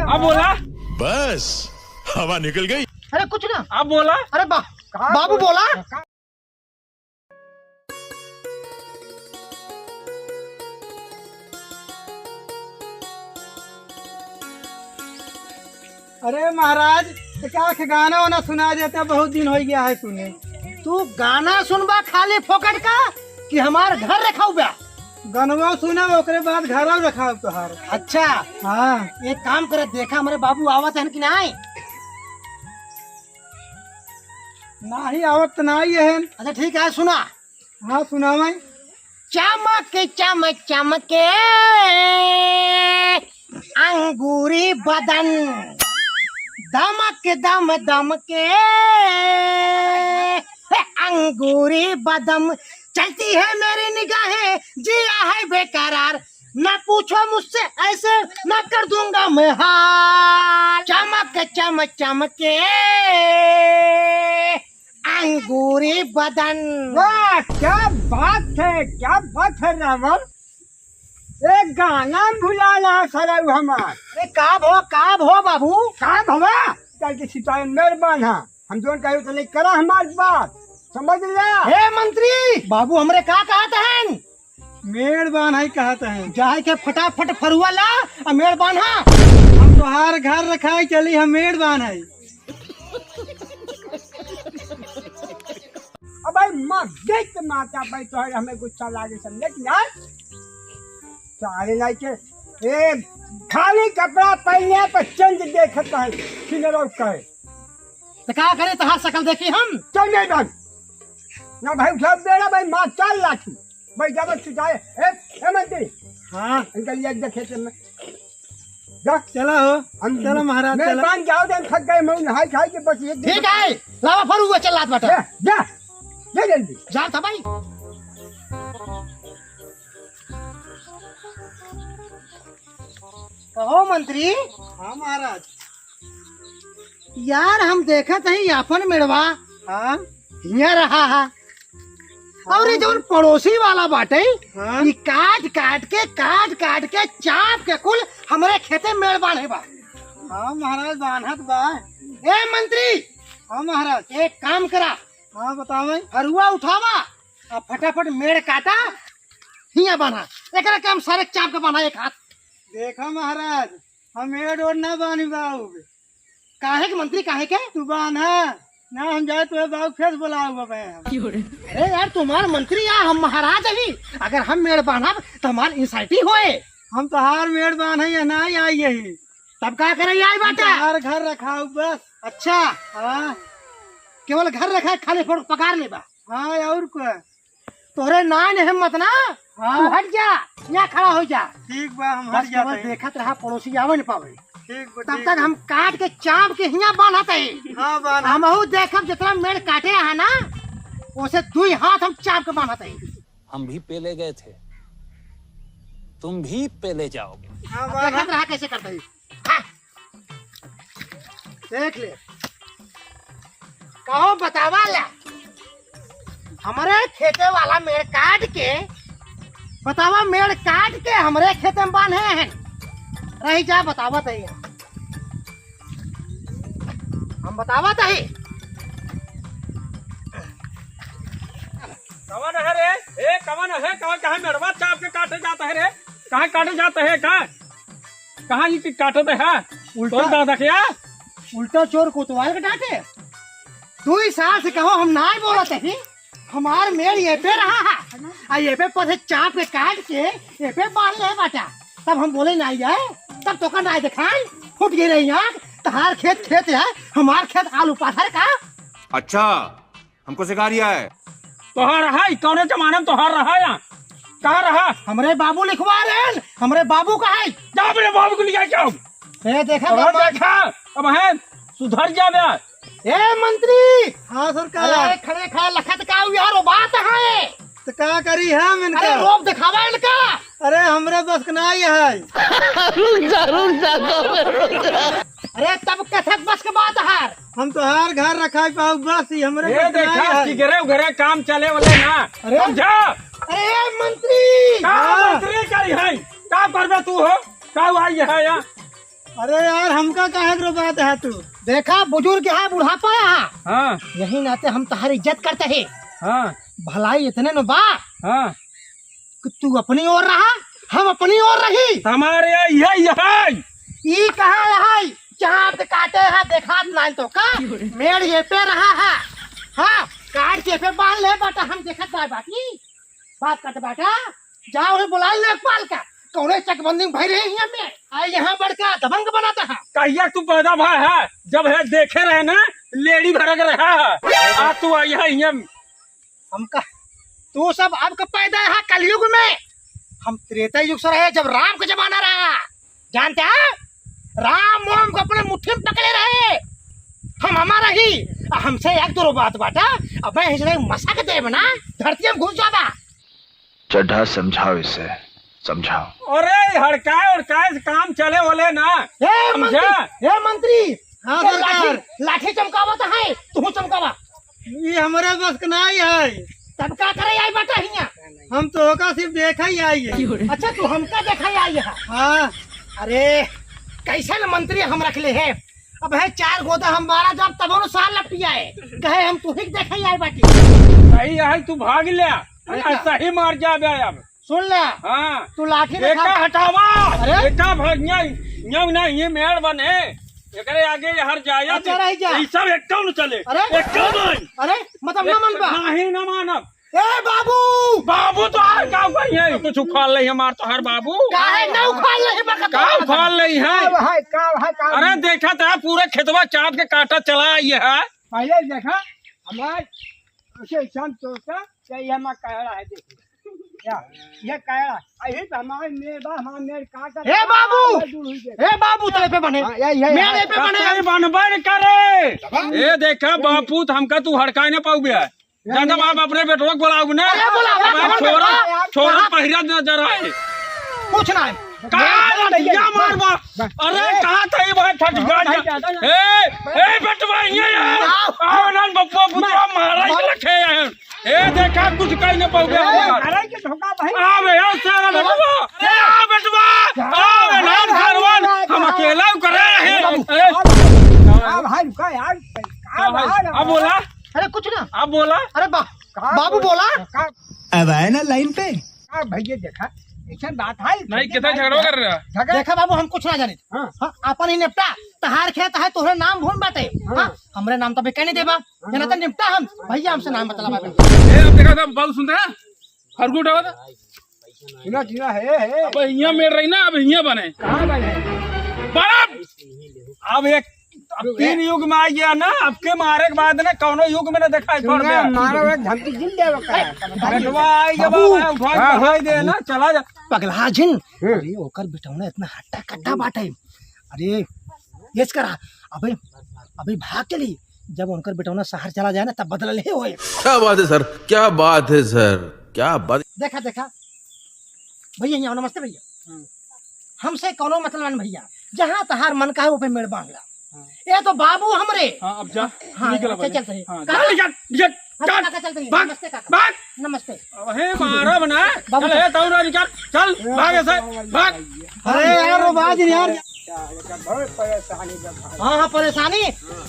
अब बोला बस हवा निकल गई। अरे कुछ ना, अब बोला। अरे बाबू बोला। अरे महाराज तो क्या गाना वाना सुना देते, बहुत दिन हो गया है सुने। तू गाना सुनबा खाली फोकट का कि हमार घर रखा हुआ? गनवा सुना ओकरे बाद घर रखा तोहार। अच्छा हाँ एक काम करे, देखा हमारे बाबू आवत है कि नहीं? नहीं आवत नहीं है। अच्छा ठीक है सुना। हाँ सुना मैं। चमक चमक चमके अंगूरी बदन, दमक दम दम के अंगूरी बदम, चलती है मेरी निगाहें जिया है बेकरार, न पूछो मुझसे ऐसे न कर दूंगा मैं हार। चमक चमक चमके अंगूरी बदन। वाह क्या बात है, क्या बात है रावण। एक गाना भुलाना सर हमार। अरे काब हो बाबू। काम हवा कल के सिपाही मेहरबान है, हम जोन कहे तो नहीं करा हमारी बात, समझ लिया। हे मंत्री बाबू हमरे का कहते हैं? मेहरबान है कहते हैं। जाए के फटाफट फरुआ ला और मेहरबान है। हम तोहार घर रखा चली, हम मेहरबान है। अब भाई माँ देख माता भाई तो हमें गुस्सा लागे समझे कि यार सारे लाइक के खाली कपड़ा पहने पर चंद देखता है किनरो कहे तो क्या करे, तहार शकल देखी हम। चल नहीं भाई ना भाई सब बेड़ा भाई माँ चल लाठी भाई जब सिखाए ए मंत्री। हाँ इनका लिए देखे थे मैं जा चला हो हम चलो महाराज चला। मेहरबान जाओ दिन थक गए मैं नहाई खाई के बस एक ठीक है लावा फरुआ चल लात बाटा। जा जा जल्दी जा था भाई। कहो मंत्री। हाँ महाराज। यार हम देखा ही अपन मेड़वा हाँ हिया रहा है और ये जो पड़ोसी वाला बाटे हाँ? ये काट काट के चाप के कुल हमारे खेते मेड़ बांधे बा। हाँ महाराज बान्हत बा। ए मंत्री। हाँ महाराज। एक काम करा, हाँ बताओ फरुआ उठावा और फटाफट मेड़ काटा हिया बांधा, एक काम सारे चाप के बांधा एक हाथ। देखा महाराज हम एड ओड ना बानी बाबू। काहे के मंत्री काहे के? तू बांधा ना हम जाए तो बाबू फिर बुलाऊंगा मैं। अरे यार तुम्हारा मंत्री या हम महाराज अभी, अगर हम मेड़ बांधा तो हमारी इंसाइटी होए। हम तो हार मेड़ बांधे या ना आई यही तब क्या करे आई बाटा? हर घर रखा बस। अच्छा हाँ केवल घर रखा खाली फोड़ पकार ले बा। हाँ और को तोरे नान हिम्मत ना। हाँ तू हट जा यहाँ खड़ा हो जा। ठीक बा हम बस हट केवल जाते हैं। देखत रहा पड़ोसी आवे न पावे। ठीक बा तब ठीक तक हम काट के चाप के हिया बांधत है। हाँ बांधा। हमहू देखब जितना मेड़ काटे है ना उसे दू हाथ हम चाप के बांधत है। हम भी पेले गए थे, तुम भी पेले जाओगे। हाँ अब बांधा। देखत रहा कैसे करते है। हाँ। देख ले कहो बतावा ला हमारे खेते वाला मेड़ काट के बतावा, मेड़ काट के हमारे खेते में बांधे हैं। रही जा बतावा तही हम बतावा तही। कवन है रे? ए कवन है? कवन कहाँ मेड़वा चाप के काटे जाता है रे? कहाँ काटे जाते है? कहाँ ये काटते है? उल्टा दादा क्या उल्टा चोर कोतवाल के डांटे। 2 साल से कहो हम ना बोलते ही, हमार मेड़ ये पे रहा है और ये पे पौधे चाप के काट के ये पे बांध ले बाटा। तब हम बोले ना जाए, तब तो का ना दिखाई फुट गई रही आँख। तहार खेत है, हमार खेत आलू पाथर का। अच्छा हमको सिखा रिया है। तोहार है? कौन जमाने में तोहार रहा यहाँ? कहाँ रहा? हमरे बाबू लिखवा रहे, हमरे बाबू का है। जा अपने बाबू को लिया क्या? देखा देखा अब है सुधर जा। ए मंत्री। हाँ सरकार। अरे खड़े खड़े लखत का यार बात है तो क्या करी है इनका? अरे रोब दिखावा इनका। अरे हमरे बस ना ही है। अरे तब कथक बस के बात है। हम तो हर घर रखा पाऊ बस ही हमरे ये बस ना देखा ही है। सिगरे उगरे काम चले वाले ना। अरे समझा? अरे मंत्री। का मंत्री करी है? का करबे तू हो का आई है यहाँ अरे यार हमका काहे के बात है तू देखा बुजुर्ग है बुढ़ापा है हाँ यही नाते हम तुम्हारी इज्जत करते हैं हाँ भलाई इतने न बा हाँ कि तू अपनी ओर रहा हम अपनी ओर रही हमारे यही है ई कहा है चाप काटे है देखा नहीं तो का मेड़ ये पे रहा है हाँ काट के पे बांध ले बेटा हम देखत बा बाटी बात करते बेटा जाओ ही बुला लेखपाल का कौने चकबंदी में भई रही है मैं आई यहाँ बड़का दबंग बनाता है कहिया तू पैदा भाई है जब है देखे रहे ना लेडी भरक रहा है आज तू आई है यहाँ हमका तू सब अब का पैदा है कलयुग में हम त्रेता युग से रहे जब राम का जमाना रहा जानते हैं राम मोम को अपने मुट्ठी में पकड़े रहे हम हमारा ही हमसे एक दो बात बाटा अब मैं इसने मशक दे बना धरती में घुस जाता चड्ढा समझाओ इसे समझाओ अरे हड़काए से काम चले वाले ना हे मंत्री हाँ सरकार लाठी चमकावा तो है तू चमकावा ये हमारे बस का नहीं है तब का करे आई बेटा हिया हम तो का सिर्फ देखा ही आई है अच्छा तू हमका देखा ही आई है हाँ अरे कैसे न मंत्री हम रख ले है अब है 4 गोदा हमारा जब तब न साल लपटिया है कहे हम तू ही देखा ही आई बाटी सही है तू भाग ले सही मार जाबे अब सुन ले हाँ तू लाठी एका दिखा हटावा अरे? एका भागनिया न्यू ना ये मेड़ बने एकरे आगे हर जाया अच्छा रह जा। ई सब एक न चले अरे? एक नहीं अरे मतलब न मन बा नहीं न मानब ए बाबू बाबू तो हर का गई है कुछ उखाड़ ले हमार तो हर बाबू काहे न उखाड़ ले बका का उखाड़ ले है का अरे देखा था पूरे खेतवा चाट के काटा चला ये है पहले देखा हमारे ऐसे शाम तो क्या ये हमारा कहरा है देखिए क्या ये कहरा अही तो हमारे मेरा हमारे मेरे काटा ए बाबू तेरे पे बने मेरे पे बने बनबर करे ए देखा बापू तो हमका तू हड़काए न पाऊ गया ज्यादा बाप अपने बेटवा बुलाऊ ना अरे बुलावा, छोरा छोरा पहिरा नजर आए कुछ ना कहाँ लड़िया मारवा अरे कहाँ था ये भाई फट गया ए बेटवा ये यार आओ ना बप्पा पुत्रा मारा ही रखे हैं ए देखा कुछ कहीं न पाऊ गया अरे के धोखा भाई आवे यार सारा बेटवा ए बेटवा आवे नाम सरवन हम अकेला करे हैं भाई का यार अब बोला अरे कुछ ना अब बोला अरे बाबू बोला अब आए ना लाइन पे भैया देखा ऐसा बात है नहीं कितना झगड़ा कर रहा देखा बाबू हम कुछ ना जाने हाँ, अपन ही निपटा तहार खेत है तोहरे नाम भूल बाटे हाँ, हमरे नाम तो भी कहने देबा ना तो निपटा हम भैया हमसे नाम बतला बाबू ए अब देखा था बहुत सुनते हैं हरगुट आवा था चिना है अब यहाँ मेड़ रही ना अब यहाँ बने कहाँ बने बड़ा अब एक अब 3 युग में आ गया ना अब के मारे के बाद ना कौनो युग में ना दिखाई पड़ गया मारा एक धमकी जिल देवा बेटवा आई जब उठाई दे ना चला जा पगला जिन अरे ओकर बिटौना इतना हट्टा कट्टा बाटे अरे ये करा अबे अभी भाग के ली जब उनकर बिटौना शहर चला जाए ना तब बदल ले होए क्या बात है सर क्या बात है सर क्या बात देखा देखा भैया यहाँ नमस्ते भैया हमसे कोनो मतलब नहीं भैया जहाँ तहार मन का है वो पे मेड़ बांध ला ये तो बाबू हमरे हाँ अब जा हाँ निकल चल चलते हैं हाँ, कहाँ? चल हाँ, काका चलते हैं भाग, नमस्ते काका भाग नमस्ते अब हे मारा बना बाबू चल हे ताऊ निकल चल भाग ऐसे भाग अरे यार वो बाज यार बहुत परेशानी देखा हाँ हाँ परेशानी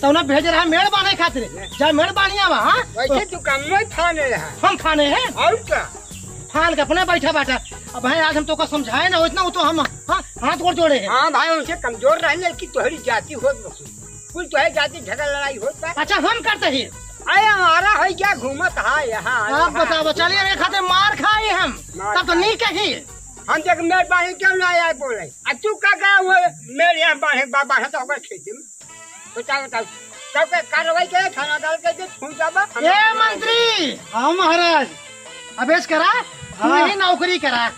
तो ना भेज रहा है मेड़ बांधे खातिर जा मेड़ बांधिया वहाँ वैसे तू कम में थाने रहा हम खाने हैं और क्या फान के अपने बैठा बैठा अब भाई आज हम तो का समझाए ना उतना वो तो हम हाँ हाथ गोड़ जोड़े हैं हाँ भाई उनसे कमजोर रहने की तुम्हारी जाति हो कुछ तो है जाति झगड़ा लड़ाई होता है अच्छा हम करते हैं अरे हमारा है क्या घूमत है यहाँ आप बताओ चलिए मेरे खाते मार खाए हम तब तो नहीं कही हम देख मेरे बाहर क्यों ना आया बोले तू का गया हुआ मेरे यहाँ बाहर बाबा है तो होगा खेती में बताओ बताओ तब कार्रवाई करे थाना डाल के दे फूल जाबा ए मंत्री हाँ महाराज अभेश करा ही नौकरी करा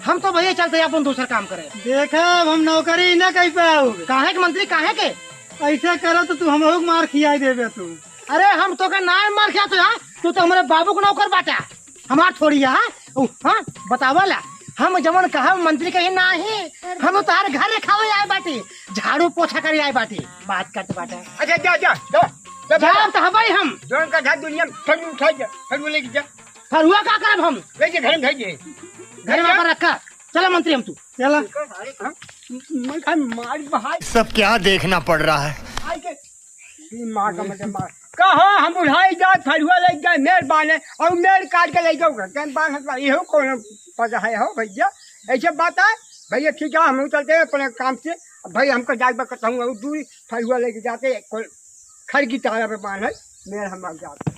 हम तो भैया चलते अपन दूसरा काम करे देखा हम नौकरी न कह पाओ काहे के मंत्री काहे के ऐसा करो तो तू हम लोग मार खियाई देवे तू अरे हम तो का नाम मार खिया तो तू हमारे बाबू को नौकर बाटा हमार थोड़ी है हाँ बतावला हम जमन कहा मंत्री कही नहीं हम तार घर खावे आए बाटी झाड़ू पोछा करे आए बाटी बात करते बाटा अच्छा जा जा जा जाम तो हवाई हम जोन का घर दुनिया में फिर उठा जा फिर बोले कि जा फिर हुआ का करब हम ले जे घर में भेजे घर में पर रखा चला मंत्री हम तू चला मैं खाई मार बहाई सब क्या देखना पड़ रहा है। आई के मार का मतलब मार कहा हम उठाई जाए फरुआ ले जाए मेर बाने और मेर काट के ले जाओ कैन बान ये कौन पता है हो भैया ऐसे बात है भैया ठीक है हम चलते हैं अपने काम से भाई हमको जाग बताऊंगा दूरी फरुआ लेके जाते खड़ की तारा पे बांध है मेर हम जाते